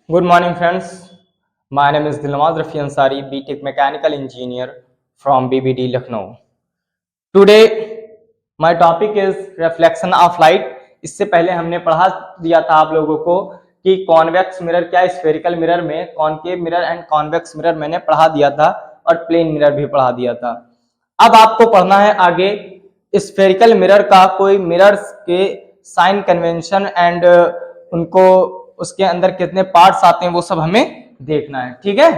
Good morning, friends. My name is Dilnawaz Rafi Ansari, BTech Mechanical Engineer from BBD Lucknow. Today, my topic is reflection of light. इससे पहले हमने पढ़ा दिया था आप लोगों को कि कॉन्वेक्स मिरर क्या है, स्फेरिकल मिरर में concave mirror and convex mirror मैंने पढ़ा दिया था और प्लेन मिरर भी पढ़ा दिया था। अब आपको पढ़ना है आगे स्फेरिकल मिरर का कोई मिरर्स के साइन कन्वेंशन एंड उनको उसके अंदर कितने पार्ट्स आते हैं वो सब हमें देखना है। ठीक है,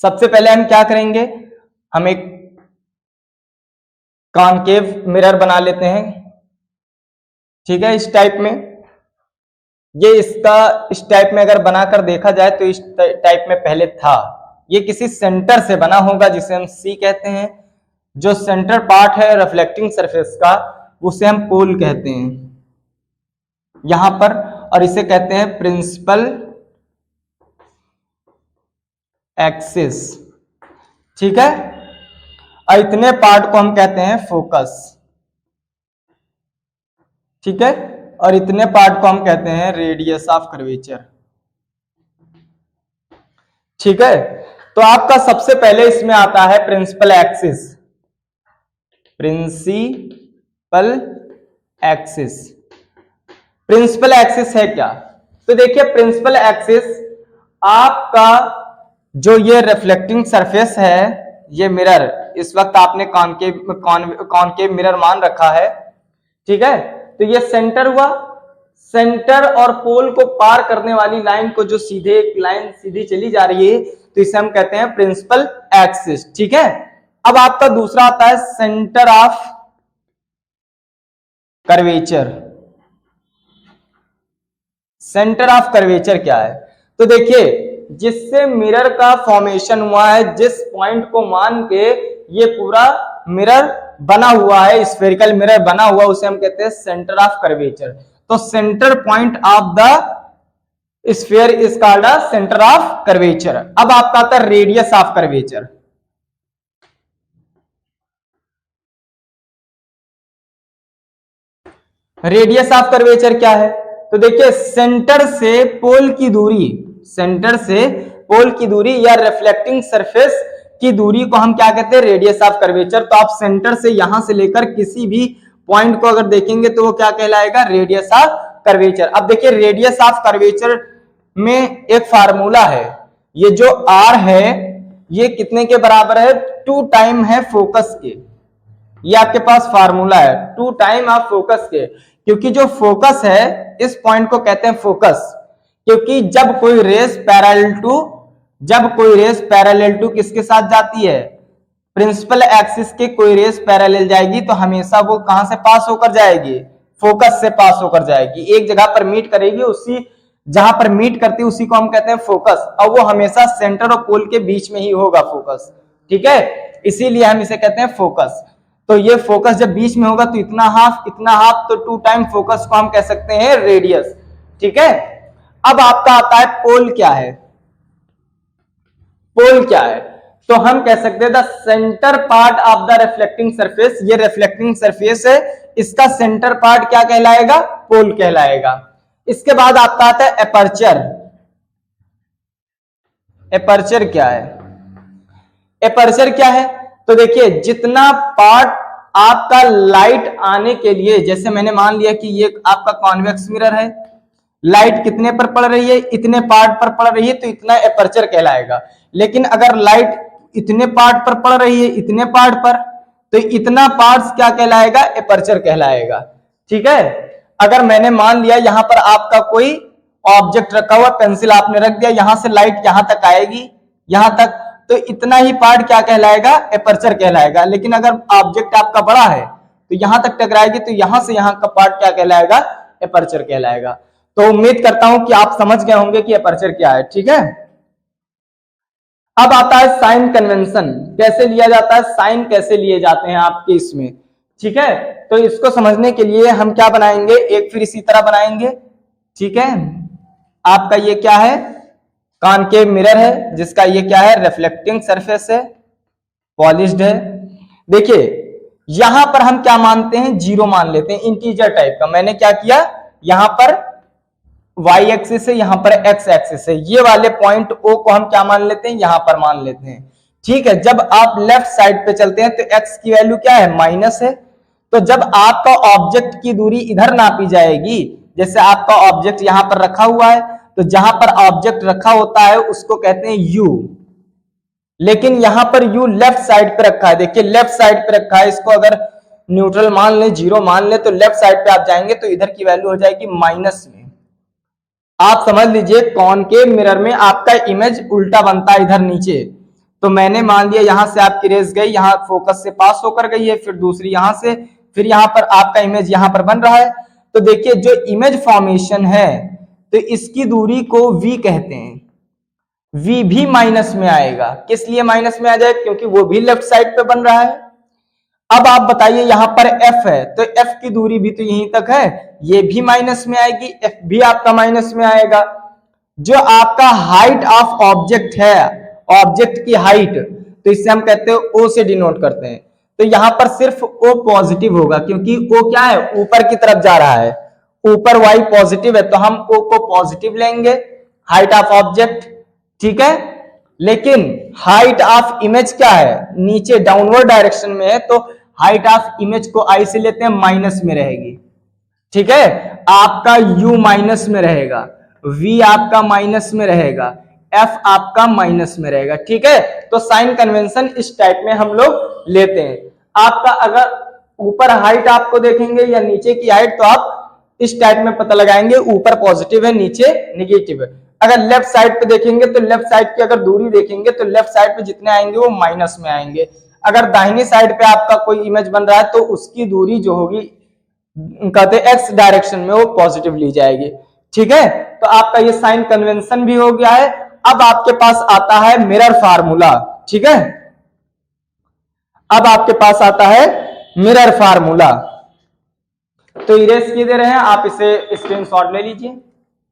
सबसे पहले हम क्या करेंगे, हम एक कॉनकेव मिरर बना लेते हैं। ठीक है, इस टाइप में ये इसका इस टाइप में अगर बनाकर देखा जाए तो इस टाइप में पहले था। ये किसी सेंटर से बना होगा जिसे हम सी कहते हैं। जो सेंटर पार्ट है रिफ्लेक्टिंग सरफेस का उसे हम पोल कहते हैं यहां पर, और इसे कहते हैं प्रिंसिपल एक्सिस। ठीक है, और इतने पार्ट को हम कहते हैं फोकस। ठीक है, और इतने पार्ट को हम कहते हैं रेडियस ऑफ कर्वेचर। ठीक है, तो आपका सबसे पहले इसमें आता है principal axis. Principal axis, principal axis है क्या? तो देखिए प्रिंसिपल एक्सिस आपका जो ये रिफ्लेक्टिंग सरफेस है, ये मिरर इस वक्त आपने कॉनकेव मिरर मान रखा है। ठीक है, तो ये सेंटर हुआ, सेंटर और पोल को पार करने वाली लाइन को जो सीधे एक लाइन सीधी चली जा रही है तो इसे हम कहते हैं प्रिंसिपल एक्सिस। ठीक है, अब आपका दूसरा आता है centre of curvature. Centre of curvature क्या है? तो देखिए जिससे मिरर का फॉर्मेशन हुआ है, जिस पॉइंट को मान के ये पूरा मिरर बना हुआ है, स्फेरिकल मिरर बना हुआ, उसे हम कहते हैं सेंटर ऑफ कर्वेचर। तो centre point of the sphere is called a centre of curvature. अब आपका आता है radius of curvature. Radius of curvature क्या है? तो देखिए सेंटर से पोल की दूरी, सेंटर से पोल की दूरी या रिफ्लेक्टिंग सरफेस की दूरी को हम क्या कहते हैं? Radius of curvature. तो आप सेंटर से यहां से लेकर किसी भी पॉइंट को अगर देखेंगे तो वो क्या कहलाएगा? Radius of curvature. अब देखिए रेडियस ऑफ कर्वेचर में एक फार्मूला है, ये जो आर है ये कितने के बराबर है? 2 टाइम है फोकस के। ये आपके पास फार्मूला है 2 टाइम ऑफ फोकस के, क्योंकि जो फोकस है इस पॉइंट को कहते हैं फोकस, क्योंकि जब कोई रेस पैरेलल टू किसके साथ जाती है? प्रिंसिपल एक्सिस के कोई रेस पैरेलल जाएगी तो हमेशा वो कहां से पास होकर जाएगी? फोकस से पास होकर जाएगी। एक जगह पर मीट करेगी, उसी जहां पर मीट करती है उसी को हम कहते हैं फोकस, और वो हमेशा सेंटर और पोल के बीच में ही होगा फोकस। ठीक है, इसीलिए हम इसे कहते हैं फोकस। तो ये फोकस जब बीच में होगा तो इतना हाफ, तो 2 टाइम फोकस को हम कह सकते हैं रेडियस। ठीक है, अब आपका आता है पोल क्या है? पोल क्या है? तो हम कह सकते हैं the centre part of the reflecting surface. ये रिफ्लेक्टिंग सरफेस है, इसका सेंटर पार्ट क्या कहलाएगा? पोल कहलाएगा। इसके बाद आपका आता है एपर्चर। एपर्चर क्या है? एपर्चर क्या है? तो देखिए जितना पार्ट आपका लाइट आने के लिए, जैसे मैंने मान लिया कि ये आपका कॉन्वेक्स मिरर है, लाइट कितने पर पड़ रही है? इतने पार्ट पर पड़ रही है, तो इतना एपर्चर कहलाएगा। लेकिन अगर लाइट इतने पार्ट पर पड़ रही है, इतने पार्ट पर, तो इतना पार्ट्स क्या कहलाएगा? एपर्चर कहलाएगा। ठीक है, अगर मैंने मान लिया यहां पर आपका कोई ऑब्जेक्ट रखा हुआ, पेंसिल आपने रख दिया, यहां से लाइट यहां तक आएगी, यहां तक, तो इतना ही पार्ट क्या कहलाएगा? एपर्चर कहलाएगा। लेकिन अगर ऑब्जेक्ट आपका बड़ा है तो यहां तक टकराएगी, तो यहां से यहां का पार्ट क्या कहलाएगा? एपर्चर कहलाएगा। तो उम्मीद करता हूं कि आप समझ गए होंगे कि एपर्चर क्या है। ठीक है, अब आता है साइन कन्वेंशन। कैसे लिया जाता है? साइन कैसे लिए जाते हैं आपके इसमें? ठीक है, तो इसको समझने के लिए हम क्या बनाएंगे? एक फिर इसी तरह बनाएंगे। ठीक है, आपका ये क्या है? कॉनकेव मिरर है जिसका ये क्या है, रिफ्लेक्टिंग सरफेस है, पॉलिश्ड है। देखिए यहां पर हम क्या मानते हैं, जीरो मान लेते हैं, इंटीजर टाइप का। मैंने क्या किया, यहां पर y एक्सिस है, यहां पर x एक्सिस है, ये वाले पॉइंट O को हम क्या मान लेते हैं, यहां पर मान लेते हैं। ठीक है, जब आप लेफ्ट साइड पे चलते हैं तो x की वैल्यू क्या है, माइनस है। तो जब आपका ऑब्जेक्ट की दूरी इधर नापी जाएगी, जैसे आपका ऑब्जेक्ट यहां पर रखा हुआ है, तो जहां पर ऑब्जेक्ट रखा होता है उसको कहते हैं u, लेकिन यहां पर u लेफ्ट साइड पे रखा है। देखिए लेफ्ट साइड पे रखा है, इसको अगर न्यूट्रल मान ले, जीरो मान ले, तो लेफ्ट साइड पे आप जाएंगे तो इधर की वैल्यू हो जाएगी माइनस में। आप समझ लीजिए कॉनकेव मिरर में आपका इमेज उल्टा बनता है इधर नीचे। तो मैंने मान लिया यहां से आपकी रेस गई, यहां फोकस से पास होकर गई है, फिर दूसरी यहां से, फिर यहां पर आपका इमेज यहां पर बन रहा है। तो देखिए जो इमेज फॉर्मेशन है तो इसकी दूरी को v कहते हैं। v भी माइनस में आएगा, किस लिए माइनस में आ जाएगा, क्योंकि वो भी लेफ्ट साइड पे बन रहा है। अब आप बताइए यहां पर f है तो f की दूरी भी तो यहीं तक है, ये भी माइनस में आएगी, f भी आपका माइनस में आएगा। जो आपका हाइट ऑफ ऑब्जेक्ट है, ऑब्जेक्ट की हाइट, तो इससे हम कहते हैं o से डिनोट करते हैं। तो यहां पर सिर्फ o पॉजिटिव होगा, क्योंकि o क्या है, ऊपर की तरफ जा रहा है, ऊपर y पॉजिटिव है, तो हम o को पॉजिटिव लेंगे, हाइट ऑफ ऑब्जेक्ट। ठीक है, लेकिन हाइट ऑफ इमेज क्या है, नीचे डाउनवर्ड डायरेक्शन में है, तो हाइट ऑफ इमेज को i से लेते हैं, माइनस में रहेगी। ठीक है, आपका u माइनस में रहेगा, v आपका माइनस में रहेगा, f आपका माइनस में रहेगा। ठीक है, तो साइन कन्वेंशन इस टाइप में हम लोग लेते हैं। आपका अगर ऊपर हाइट आपको देखेंगे या नीचे की हाइट, तो आप इस टाइप में पता लगाएंगे, ऊपर पॉजिटिव है, नीचे निगेटिव है। अगर लेफ्ट साइड पे देखेंगे तो लेफ्ट साइड की अगर दूरी देखेंगे तो लेफ्ट साइड पे जितने आएंगे वो माइनस में आएंगे। अगर दाहिनी साइड पे आपका कोई इमेज बन रहा है तो उसकी दूरी जो होगी कहते हैं एक्स डायरेक्शन में, वो पॉजिटिव ली जाएगी। ठीक है, तो आपका ये साइन कन्वेंशन भी हो गया है। अब आपके पास आता है मिरर फार्मूला। ठीक है, अब आपके पास आता है मिरर फार्मूला। तो इरेज किए दे रहे हैं, आप इसे स्क्रीनशॉट ले लीजिए।